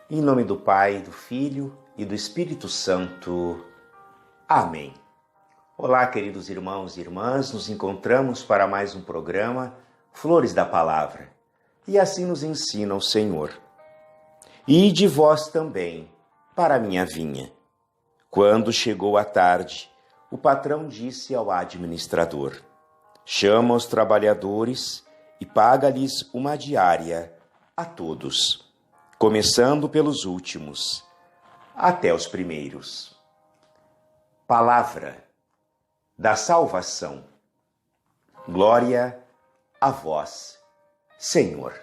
Em nome do Pai, do Filho e do Espírito Santo. Amém. Olá, queridos irmãos e irmãs, nos encontramos para mais um programa Flores da Palavra. E assim nos ensina o Senhor. Ide vós também para a minha vinha. Quando chegou a tarde, o patrão disse ao administrador: chama os trabalhadores e paga-lhes uma diária a todos, começando pelos últimos, até os primeiros. Palavra da salvação. Glória a vós, Senhor.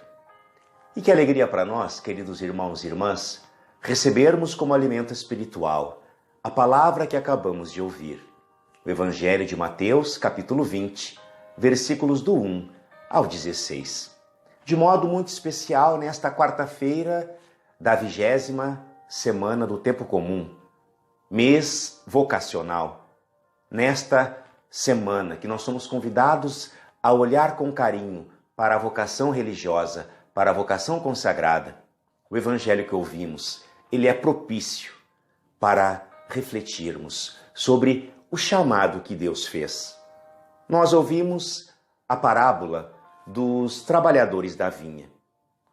E que alegria para nós, queridos irmãos e irmãs, recebermos como alimento espiritual a palavra que acabamos de ouvir. O Evangelho de Mateus, capítulo 20, versículos do 1 ao 16. De modo muito especial, nesta quarta-feira da 20ª semana do Tempo Comum, mês vocacional. Nesta semana que nós somos convidados a olhar com carinho para a vocação religiosa, para a vocação consagrada, o Evangelho que ouvimos, ele é propício para refletirmos sobre o chamado que Deus fez. Nós ouvimos a parábola dos trabalhadores da vinha.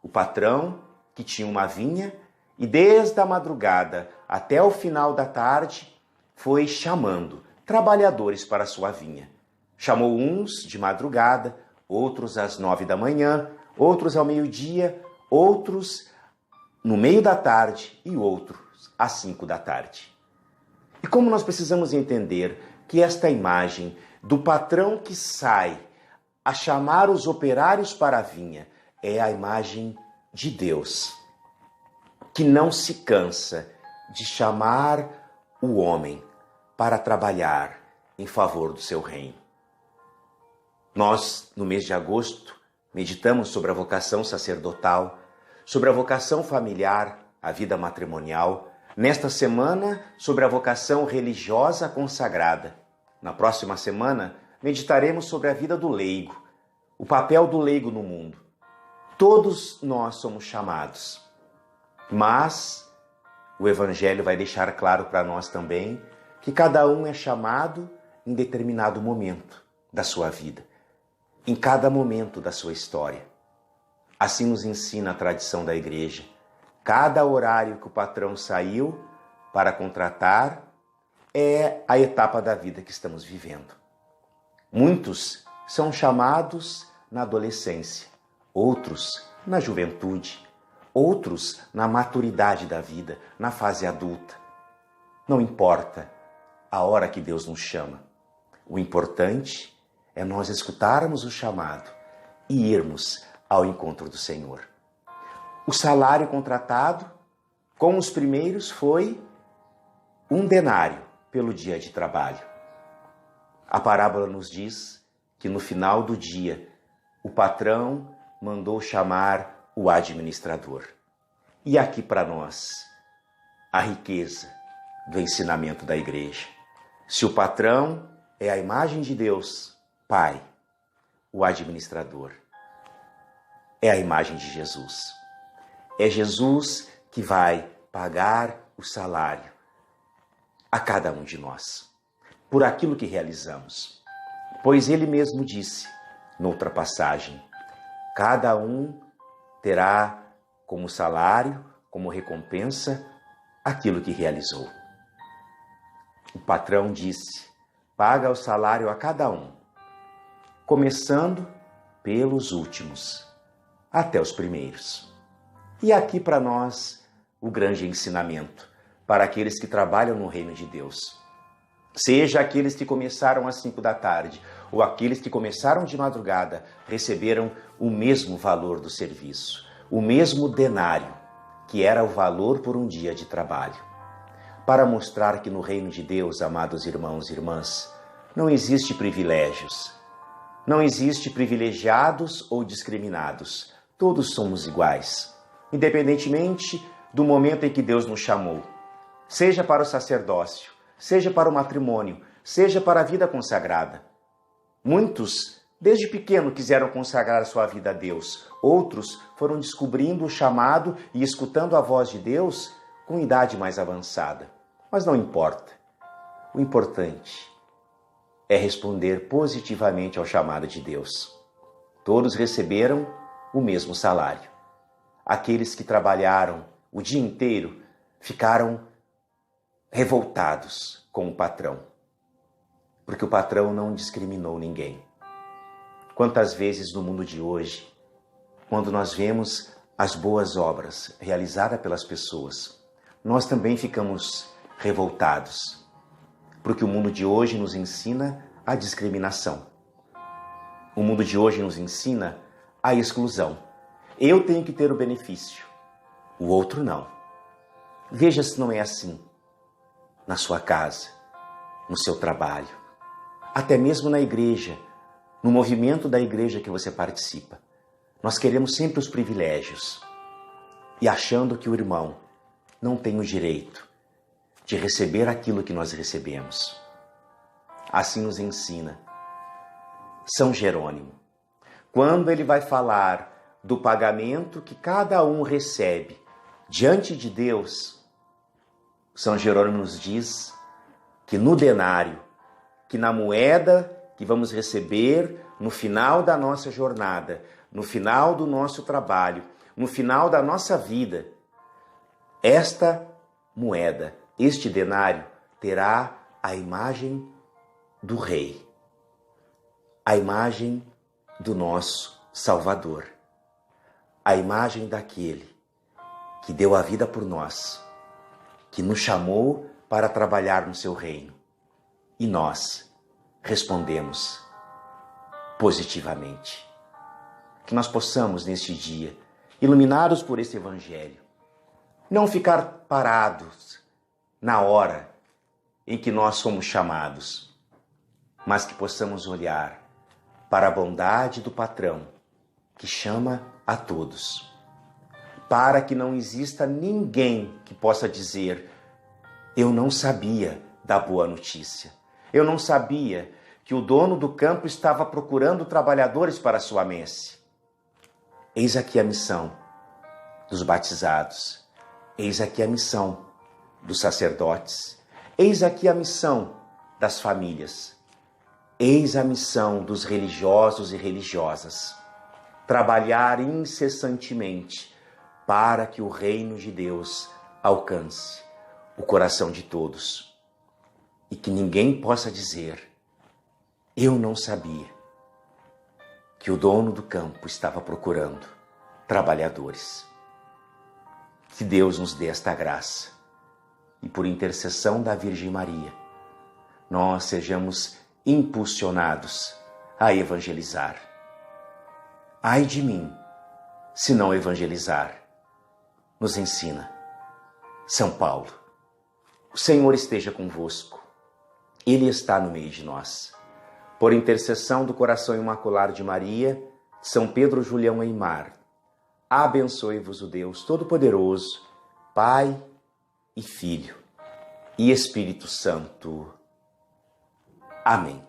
O patrão, que tinha uma vinha, e desde a madrugada até o final da tarde, foi chamando trabalhadores para a sua vinha. Chamou uns de madrugada, outros às 9 da manhã, outros ao meio-dia, outros no meio da tarde e outros às 5 da tarde. E como nós precisamos entender que esta imagem do patrão que sai a chamar os operários para a vinha é a imagem de Deus, que não se cansa de chamar o homem para trabalhar em favor do seu reino. Nós, no mês de agosto, meditamos sobre a vocação sacerdotal, sobre a vocação familiar, a vida matrimonial. Nesta semana, sobre a vocação religiosa consagrada. Na próxima semana, meditaremos sobre a vida do leigo, o papel do leigo no mundo. Todos nós somos chamados, mas o Evangelho vai deixar claro para nós também que cada um é chamado em determinado momento da sua vida, em cada momento da sua história. Assim nos ensina a tradição da Igreja. Cada horário que o patrão saiu para contratar é a etapa da vida que estamos vivendo. Muitos são chamados na adolescência, outros na juventude, outros na maturidade da vida, na fase adulta. Não importa a hora que Deus nos chama. O importante é nós escutarmos o chamado e irmos ao encontro do Senhor. O salário contratado com os primeiros foi 1 denário pelo dia de trabalho. A parábola nos diz que no final do dia o patrão mandou chamar o administrador. E aqui para nós a riqueza do ensinamento da Igreja. Se o patrão é a imagem de Deus, Pai, o administrador é a imagem de Jesus. É Jesus que vai pagar o salário a cada um de nós, por aquilo que realizamos. Pois ele mesmo disse, noutra passagem, cada um terá como salário, como recompensa, aquilo que realizou. O patrão disse, paga o salário a cada um, começando pelos últimos, até os primeiros. E aqui para nós o grande ensinamento para aqueles que trabalham no reino de Deus. Seja aqueles que começaram às 5 da tarde ou aqueles que começaram de madrugada, receberam o mesmo valor do serviço, o mesmo denário, que era o valor por um dia de trabalho. Para mostrar que no reino de Deus, amados irmãos e irmãs, não existe privilégios, não existe privilegiados ou discriminados. Todos somos iguais, independentemente do momento em que Deus nos chamou. Seja para o sacerdócio, seja para o matrimônio, seja para a vida consagrada. Muitos, desde pequeno, quiseram consagrar sua vida a Deus. Outros foram descobrindo o chamado e escutando a voz de Deus com idade mais avançada. Mas não importa. O importante é responder positivamente ao chamado de Deus. Todos receberam o mesmo salário. Aqueles que trabalharam o dia inteiro ficaram revoltados com o patrão, porque o patrão não discriminou ninguém. Quantas vezes no mundo de hoje, quando nós vemos as boas obras realizadas pelas pessoas, nós também ficamos revoltados, porque o mundo de hoje nos ensina a discriminação. O mundo de hoje nos ensina a exclusão. Eu tenho que ter o benefício, o outro não. Veja se não é assim na sua casa, no seu trabalho, até mesmo na igreja, no movimento da igreja que você participa. Nós queremos sempre os privilégios e achando que o irmão não tem o direito de receber aquilo que nós recebemos. Assim nos ensina São Jerônimo, quando ele vai falar do pagamento que cada um recebe diante de Deus. São Jerônimo nos diz que no denário, que na moeda que vamos receber no final da nossa jornada, no final do nosso trabalho, no final da nossa vida, esta moeda, este denário, terá a imagem do Rei, a imagem do nosso Salvador, a imagem daquele que deu a vida por nós, que nos chamou para trabalhar no seu reino. E nós respondemos positivamente. Que nós possamos, neste dia, iluminados por esse Evangelho, não ficar parados na hora em que nós somos chamados, mas que possamos olhar para a bondade do patrão que chama a todos, para que não exista ninguém que possa dizer: eu não sabia da boa notícia, eu não sabia que o dono do campo estava procurando trabalhadores para a sua messe. Eis aqui a missão dos batizados, eis aqui a missão dos sacerdotes, eis aqui a missão das famílias, eis a missão dos religiosos e religiosas. Trabalhar incessantemente para que o reino de Deus alcance o coração de todos e que ninguém possa dizer: eu não sabia que o dono do campo estava procurando trabalhadores. Que Deus nos dê esta graça e, por intercessão da Virgem Maria, nós sejamos impulsionados a evangelizar. Ai de mim, se não evangelizar, nos ensina São Paulo. O Senhor esteja convosco, Ele está no meio de nós. Por intercessão do coração imaculado de Maria, São Pedro Julião Eymar, abençoe-vos o Deus Todo-Poderoso, Pai e Filho e Espírito Santo. Amém.